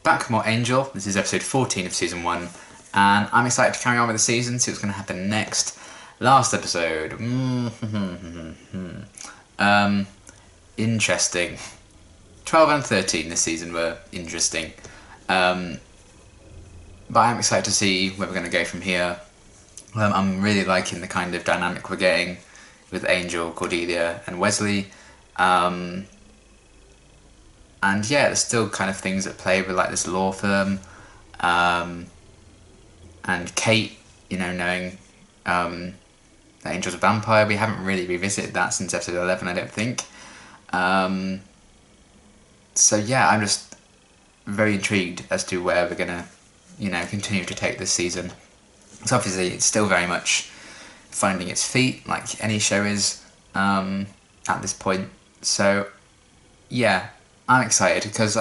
Back with more Angel. This is episode 14 of season 1, and I'm excited to carry on with the season, see what's going to happen next. Last episode, interesting. 12 and 13 this season were interesting, but I'm excited to see where we're going to go from here. I'm really liking the kind of dynamic we're getting with Angel, Cordelia and Wesley. And yeah, there's still kind of things at play with like this law firm, and Kate, you know, knowing that Angel's a vampire. We haven't really revisited that since episode 11, I don't think. So yeah, I'm just very intrigued as to where we're gonna, you know, continue to take this season. So obviously it's still very much finding its feet, like any show is at this point. So yeah, I'm excited because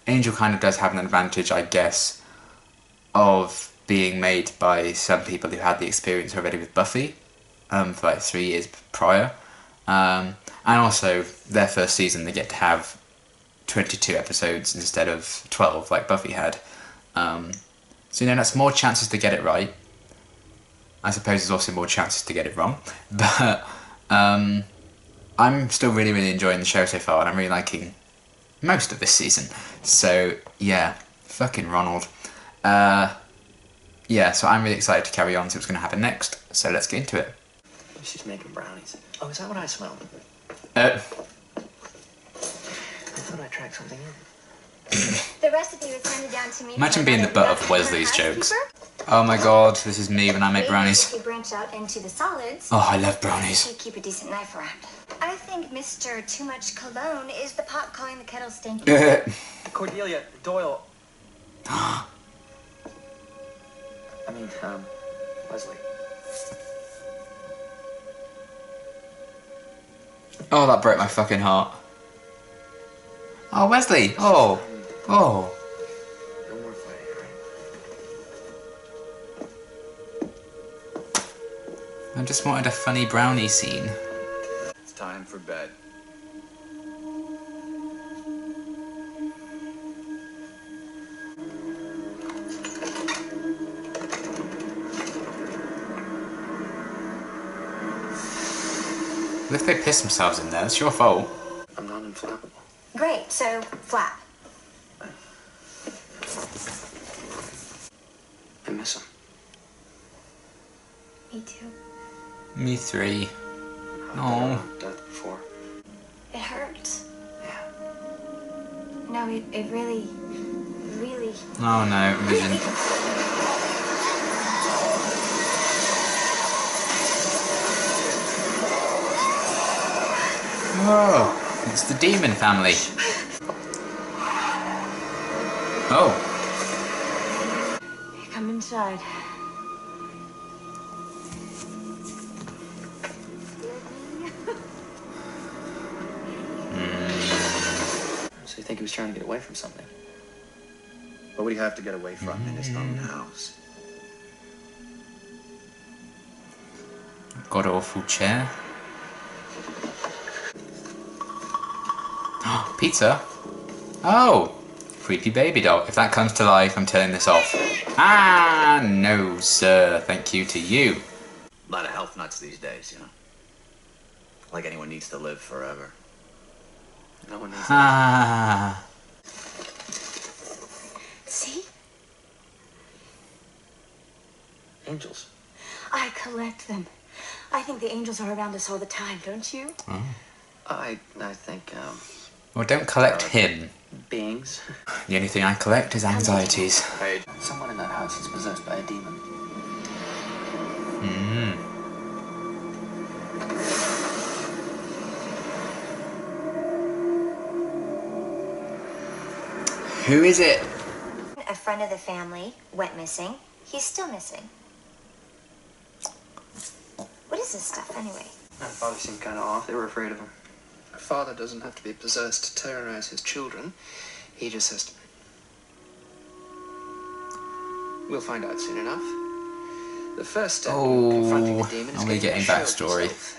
Angel kind of does have an advantage, I guess, of being made by some people who had the experience already with Buffy for like 3 years prior. And also, their first season, they get to have 22 episodes instead of 12 like Buffy had. So, you know, that's more chances to get it right. I suppose there's also more chances to get it wrong. But I'm still really, really enjoying the show so far, and I'm really liking most of this season. So yeah, fucking Ronald. Yeah, so I'm really excited to carry on, see what's going to happen next. So let's get into it. She's making brownies. Oh, is that what I smelled? I thought I tracked something in. The recipe was handed down to me. Imagine being the butt of Wesley's jokes. Oh my god, this is me when I make brownies. If you branch out into the solids, Oh, I love brownies. you keep a decent knife around. I think Mr. Too Much Cologne is the pot calling the kettle stinky. Cordelia, Doyle. Wesley. Oh, that broke my fucking heart. Oh, Wesley! Oh! Oh! No more fighting, right? I just wanted a funny brownie scene. It's time for bed. If they piss themselves in there, it's your fault. I'm not inflammable. Great, so flap. I miss him. Me too. Me three. I've Oh. done death before. It hurts. Yeah. No, it really. Oh no, Vision. Oh, it's the demon family. Oh. Come inside. So you think he was trying to get away from something? What would he have to get away from in his own house? God awful chair. Pizza? Oh! Creepy baby doll. If that comes to life, I'm turning this off. Ah, no, sir. Thank you to you. A lot of health nuts these days, you know? Like anyone needs to live forever. No one needs Ah. See? angels. I collect them. I think the angels are around us all the time, don't you? Oh. I think, Well, don't collect him. beings. The only thing I collect is anxieties. Hey, Someone in that house is possessed by a demon. Who is it? A friend of the family went missing. He's still missing. What is this stuff, anyway? My father seemed kind of off. They were afraid of him. A father doesn't have to be possessed to terrorize his children. He just has to... We'll find out soon enough. The first step in confronting the demon is are we getting show backstory? himself.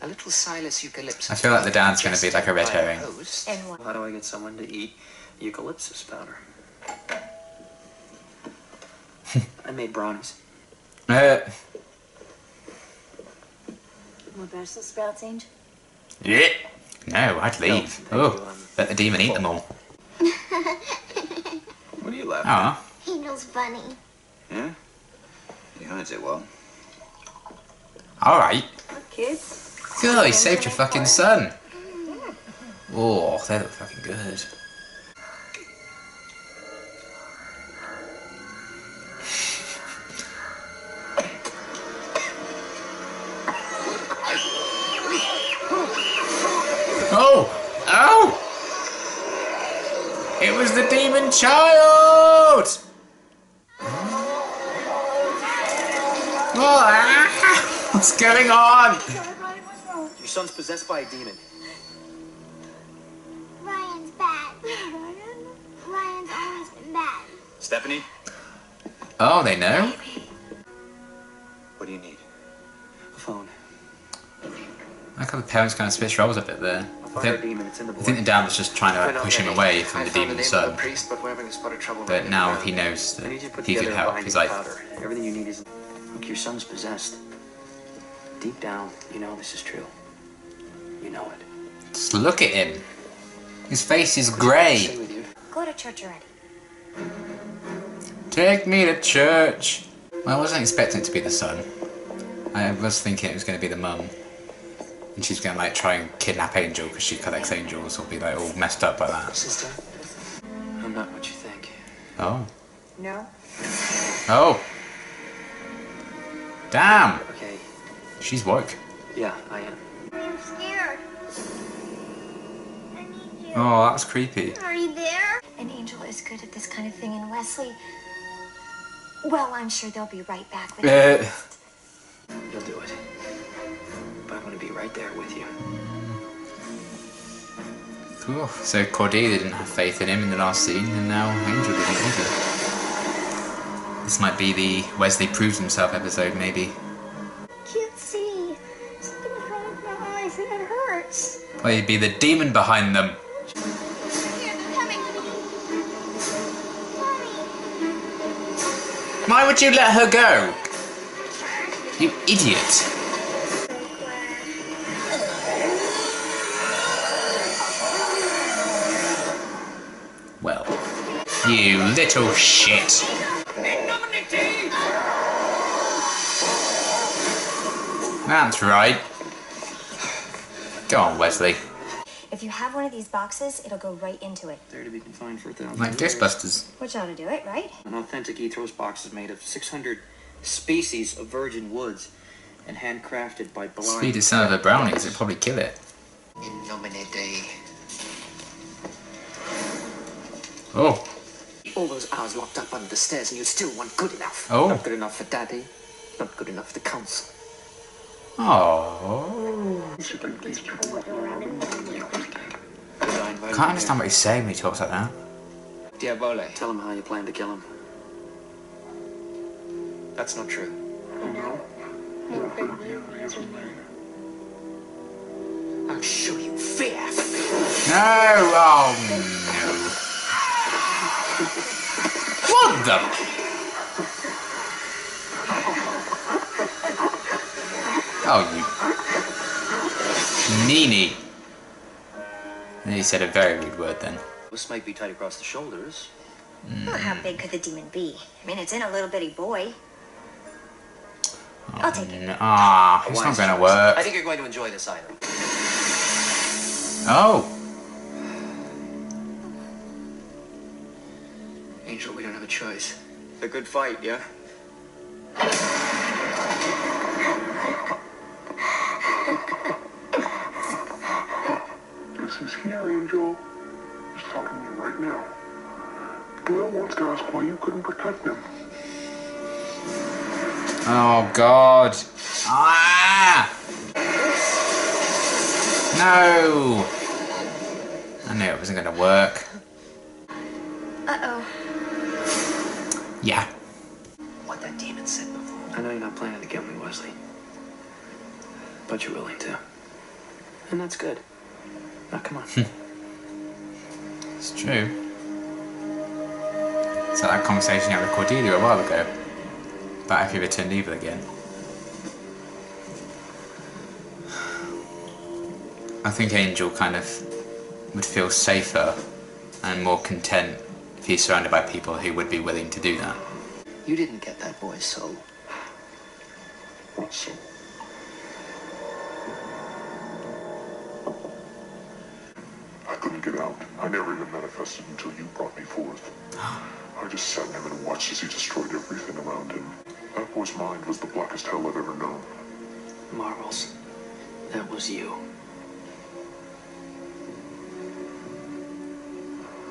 A little Silas Eucalyptus. I feel like the dad's going to be like a red herring. And what? How do I get someone to eat eucalyptus powder. I made brownies. Want Brussels sprouts, Angel? Yeah. No, I'd leave. No, thank Oh, you, let the demon eat them all. What are you laughing Oh. Angel's funny. at? Yeah? He hides it well. Alright. Look, kids. Good, he saved your fucking son. Oh, they look fucking good. Oh! Oh! It was the demon child! Oh, ah! What's going on? Your son's possessed by a demon. Ryan's bad. Ryan's always been bad. Stephanie, Oh, they know? what do you need? A phone. I like how the parents kind of switch roles a bit there. I'll I find our think, demon. It's in the I boy. think the dad was just trying to push him away from the demon's son. Priest, but we're having a spot of trouble. But now he knows I that need you to put he could together a help. binding He's like, powder. Everything you need is. Look, your son's possessed. Deep down, you know this is true. You know it. just look at him. His face is Stay grey. with you. Go to church already. Take me to church. Well, I wasn't expecting it to be the son. I was thinking it was going to be the mum. And she's going to like try and kidnap Angel because she collects angels or be like all messed up by that. Sister, I'm not what you think. Oh. No. Oh. Damn. Okay, She's woke. yeah, I am. I'm scared. I need you. Oh, that was creepy. Are you there? An angel is good at this kind of thing, and Wesley. Well, I'm sure they'll be right back with you. You'll do it. But I want to be right there with you. Cool. So Cordelia didn't have faith in him in the last scene, and now Angel didn't either. This might be the Wesley proves himself episode, maybe. Can't see. Something's wrong with my eyes, and it hurts. Or he'd be the demon behind them. Here, they're coming. Mommy. Why would you let her go? You idiot. Well, you little shit. That's right. Go on, Wesley. If you have one of these boxes, it'll go right into it. There to be confined for 1,000 Like years. Ghostbusters. Which ought to do it, right? An authentic Ethos box is made of 600 species of virgin woods and handcrafted by blind. Feed it some of the brownies, it'd probably kill it. In nomine Dei. Oh. All those hours locked up under the stairs, and you still weren't good enough. Oh. Not good enough for Daddy. Not good enough for the council. Oh. Can't understand what he's saying when he talks like that. Diavole. Tell him how you plan to kill him. That's not true. I'll show you fear. No! Oh no. What the? Oh, you. Nini. And he said a very rude word then. This might be tight across the shoulders. Well, how big could the demon be? I mean, it's in a little bitty boy. I'll take it. Ah, it's not going to work. I think you're going to enjoy this item. Oh. Angel, we don't have a choice. A good fight, yeah? This is here, Angel. He's talking to you right now. Will wants to ask why you couldn't protect them. Oh, God. Ah! No! I knew it wasn't going to work. Uh-oh. Yeah. What that demon said before. I know you're not planning to kill me, Wesley. But you're willing to. And that's good. Now, come on. It's true. So that conversation you had with Cordelia a while ago about if he ever turned evil again. I think Angel kind of would feel safer and more content if he's surrounded by people who would be willing to do that. You didn't get that boy's soul. What soul? I couldn't get out. I never even manifested until you brought me forth. I just sat in him and watched as he destroyed everything around him. That boy's mind was the blackest hell I've ever known. Marbles, that was you.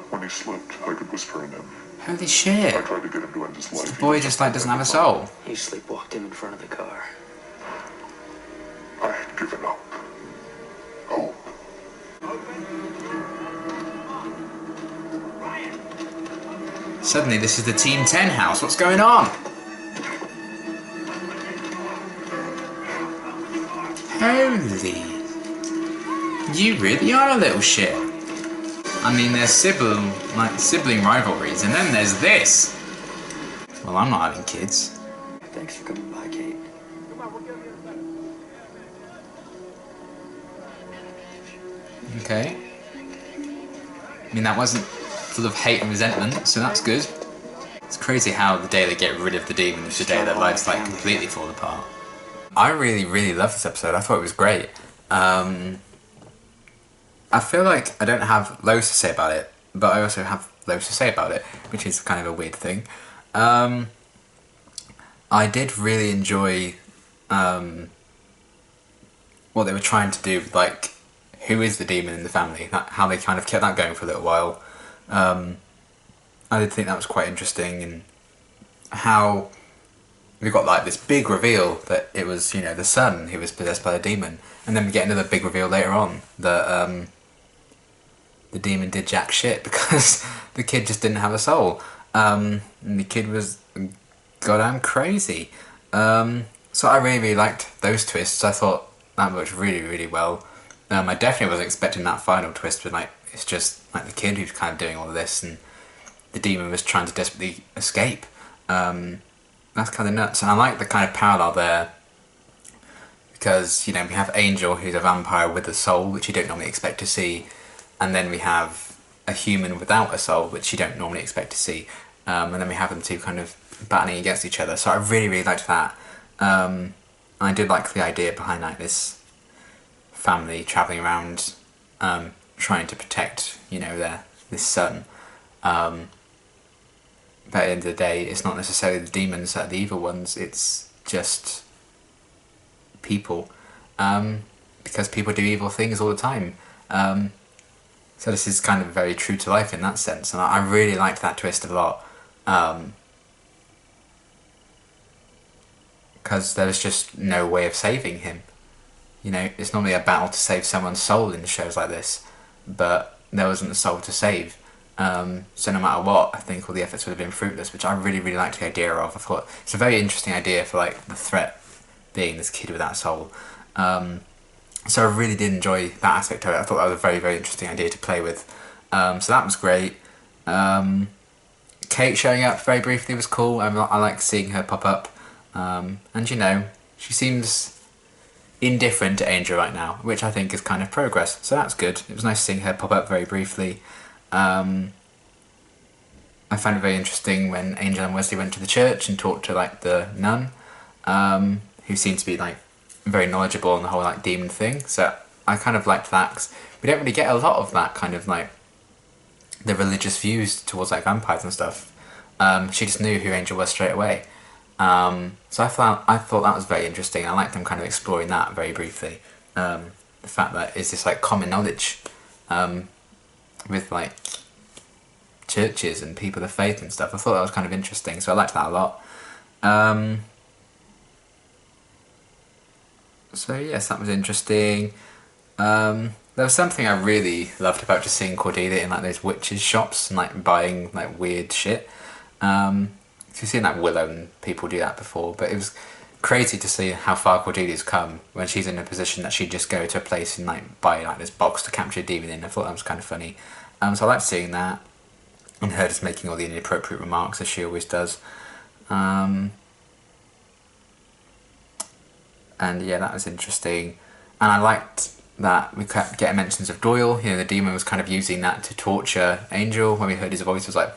When he slept, I could whisper in him. Holy shit! I tried to get him to end his life. The boy just like doesn't have a soul. You sleepwalked him in front of the car. I had given up. Hope. Suddenly this is the Team 10 house, what's going on? Holy... You really are a little shit. I mean, there's sibling rivalries, and then there's this. Well, I'm not having kids. Thanks for coming by, Kate. Okay. I mean, that wasn't full of hate and resentment, so that's good. It's crazy how the day they get rid of the demon is the day their lives like completely fall apart. I really, really loved this episode. I thought it was great. I feel like I don't have loads to say about it, but I also have loads to say about it, which is kind of a weird thing. I did really enjoy what they were trying to do with, like, who is the demon in the family, how they kind of kept that going for a little while. I did think that was quite interesting, and how we got like this big reveal that it was, you know, the son who was possessed by the demon, and then we get another big reveal later on that the demon did jack shit because the kid just didn't have a soul, and the kid was goddamn crazy. So I really, really liked those twists. I thought that worked really, really well. I definitely wasn't expecting that final twist, but like it's just like the kid who's kind of doing all of this, and the demon was trying to desperately escape. That's kind of nuts, and I like the kind of parallel there because, you know, we have Angel, who's a vampire with a soul, which you don't normally expect to see, and then we have a human without a soul, which you don't normally expect to see, and then we have them two kind of battling against each other. So I really, really liked that. I did like the idea behind like this family travelling around, trying to protect, you know, this son. But at the end of the day, it's not necessarily the demons that are the evil ones, it's just people. Because people do evil things all the time. So this is kind of very true to life in that sense, and I really liked that twist a lot. Because there was just no way of saving him. You know, it's normally a battle to save someone's soul in shows like this, but there wasn't a soul to save. So no matter what, I think all the efforts would have been fruitless, which I really, really liked the idea of. I thought it's a very interesting idea for like the threat being this kid without a soul. So I really did enjoy that aspect of it. I thought that was a very, very interesting idea to play with. So that was great. Kate showing up very briefly was cool. I like seeing her pop up. And you know, she seems indifferent to Angel right now, which I think is kind of progress, so that's good. It was nice seeing her pop up very briefly. I found it very interesting when Angel and Wesley went to the church and talked to like the nun, who seemed to be like very knowledgeable on the whole like demon thing, so I kind of liked that, 'cause we don't really get a lot of that kind of like the religious views towards like vampires and stuff. She just knew who Angel was straight away. So I thought that was very interesting. I liked them kind of exploring that very briefly. The fact that it's this like common knowledge with like churches and people of faith and stuff. I thought that was kind of interesting, so I liked that a lot. So yes, that was interesting. There was something I really loved about just seeing Cordelia in like those witches shops and like buying like weird shit. You've seen like Willow and people do that before, but it was crazy to see how far Cordelia's come when she's in a position that she'd just go to a place and like buy like this box to capture a demon in. I thought that was kind of funny. So I liked seeing that. and her just making all the inappropriate remarks as she always does. And yeah, that was interesting. And I liked that we kept getting mentions of Doyle. You know, the demon was kind of using that to torture Angel. When we heard his voice, it was like,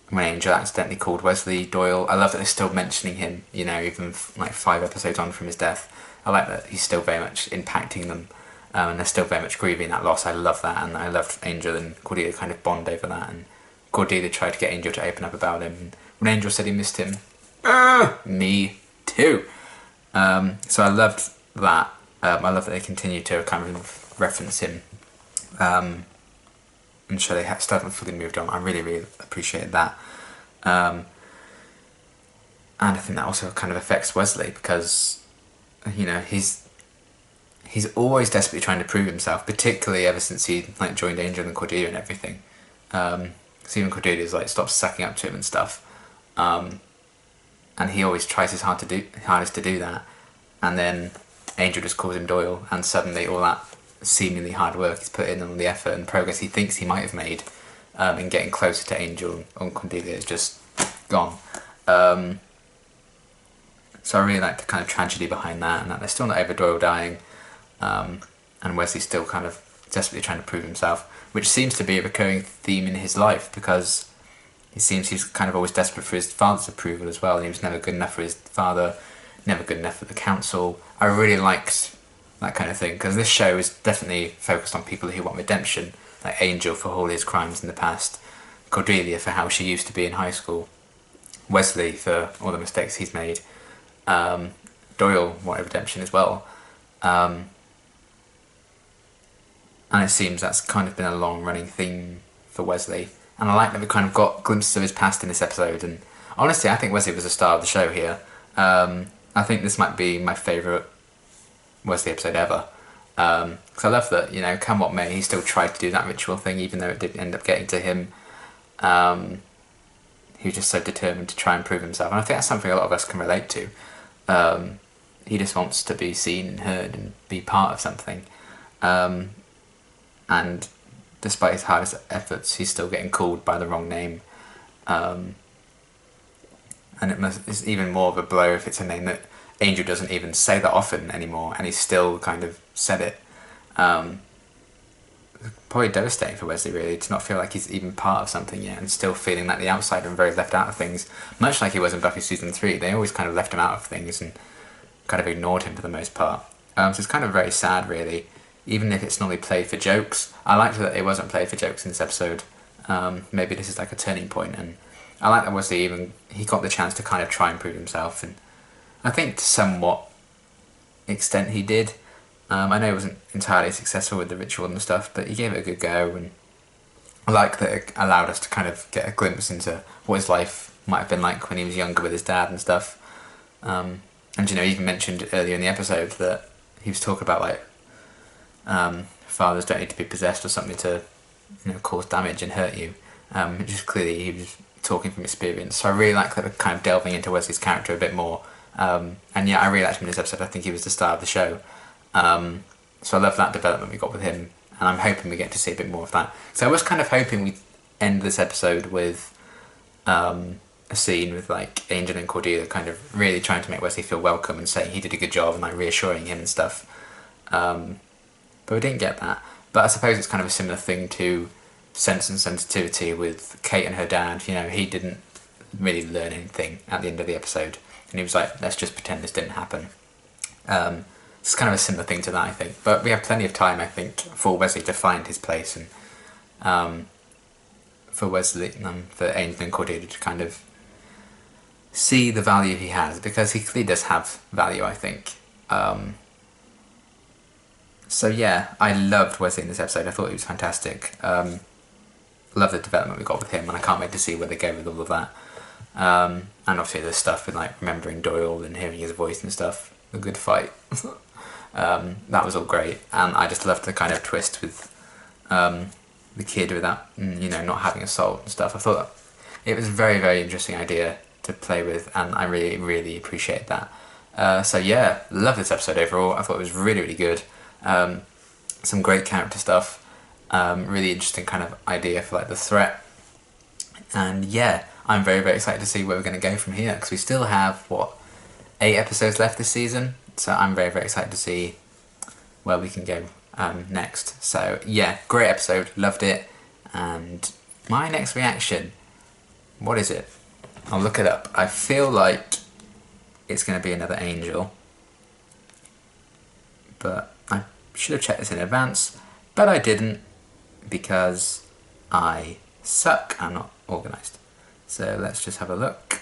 when Angel accidentally called Wesley Doyle. I love that they're still mentioning him, you know, even like 5 episodes on from his death. I like that he's still very much impacting them, and they're still very much grieving that loss. I love that, and I loved Angel and Cordelia kind of bond over that, and Cordelia tried to get Angel to open up about him. And when Angel said he missed him, me too. So I loved that. I love that they continue to kind of reference him, and show they still haven't fully moved on. I really, really appreciated that. And I think that also kind of affects Wesley because, you know, he's always desperately trying to prove himself, particularly ever since he like joined Angel and Cordelia and everything. Because even Cordelia's like stopped sucking up to him and stuff. And he always tries his hardest to do that, and then Angel just calls him Doyle, and suddenly all that seemingly hard work he's put in and the effort and progress he thinks he might have made in getting closer to Angel and Cordelia is just gone. So I really like the kind of tragedy behind that, and that they're still not over Doyle dying, and Wesley's still kind of desperately trying to prove himself, which seems to be a recurring theme in his life because it seems he's kind of always desperate for his father's approval as well. He was never good enough for his father, never good enough for the council. I really liked that kind of thing because this show is definitely focused on people who want redemption, like Angel for all his crimes in the past, Cordelia for how she used to be in high school, Wesley for all the mistakes he's made, Doyle wanted redemption as well. And it seems that's kind of been a long running theme for Wesley. And I like that we kind of got glimpses of his past in this episode. And honestly, I think Wesley was the star of the show here. I think this might be my favourite Wesley episode ever. Because I love that, you know, come what may, he still tried to do that ritual thing, even though it did end up getting to him. He was just so determined to try and prove himself. And I think that's something a lot of us can relate to. He just wants to be seen and heard and be part of something. And despite his hardest efforts, he's still getting called by the wrong name. And it's even more of a blow if it's a name that Angel doesn't even say that often anymore, and he's still kind of said it. Probably devastating for Wesley, really, to not feel like he's even part of something yet, and still feeling like the outsider and very left out of things. Much like he was in Buffy Season 3, they always kind of left him out of things and kind of ignored him for the most part. So it's kind of very sad, really. Even if it's normally played for jokes, I liked that it wasn't played for jokes in this episode. Maybe this is like a turning point, and I like that Wesley he got the chance to kind of try and prove himself, and I think to somewhat extent he did. I know he wasn't entirely successful with the ritual and stuff, but he gave it a good go, and I like that it allowed us to kind of get a glimpse into what his life might have been like when he was younger with his dad and stuff. And you know, he even mentioned earlier in the episode that he was talking about like fathers don't need to be possessed or something to, you know, cause damage and hurt you. Just clearly he was talking from experience. So I really like that we're kind of delving into Wesley's character a bit more. And yeah, I really liked him in this episode. I think he was the star of the show. So I love that development we got with him, and I'm hoping we get to see a bit more of that. So I was kind of hoping we'd end this episode with a scene with like Angel and Cordelia kind of really trying to make Wesley feel welcome and saying he did a good job and like reassuring him and stuff. But we didn't get that. But I suppose it's kind of a similar thing to Sense and Sensitivity with Kate and her dad. You know, he didn't really learn anything at the end of the episode, and he was like, let's just pretend this didn't happen. It's kind of a similar thing to that, I think. But we have plenty of time, I think, for Wesley to find his place, and for Wesley, for Angel and Cordelia to kind of see the value he has, because he clearly does have value, I think. So yeah, I loved Wesley in this episode. I thought he was fantastic. Love the development we got with him, and I can't wait to see where they go with all of that. And obviously the stuff with like remembering Doyle and hearing his voice and stuff. A good fight. That was all great, and I just loved the kind of twist with the kid without, you know, not having a soul and stuff. I thought it was a very, very interesting idea to play with, and I really, really appreciate that. So yeah, love this episode overall. I thought it was really, really good. Some great character stuff. Really interesting kind of idea for like the threat. And yeah, I'm very, very excited to see where we're going to go from here, because we still have, what, 8 episodes left this season, so I'm very, very excited to see where we can go next. So yeah, great episode, loved it. And my next reaction, what is it? I'll look it up. I feel like it's going to be another angel, but I should have checked this in advance, but I didn't, because I suck. I'm not organised. So let's just have a look.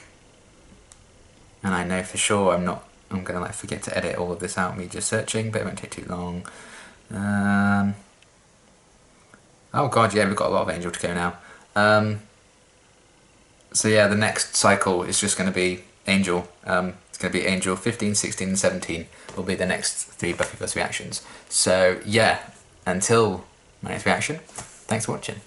And I know for sure I'm going to like forget to edit all of this out, me just searching, but it won't take too long. Oh god, yeah, we've got a lot of angel to go now. So yeah, the next cycle is just going to be angel. It's going to be angel 15, 16 and 17 will be the next 3 Buffyverse reactions. So yeah, until my next reaction, thanks for watching.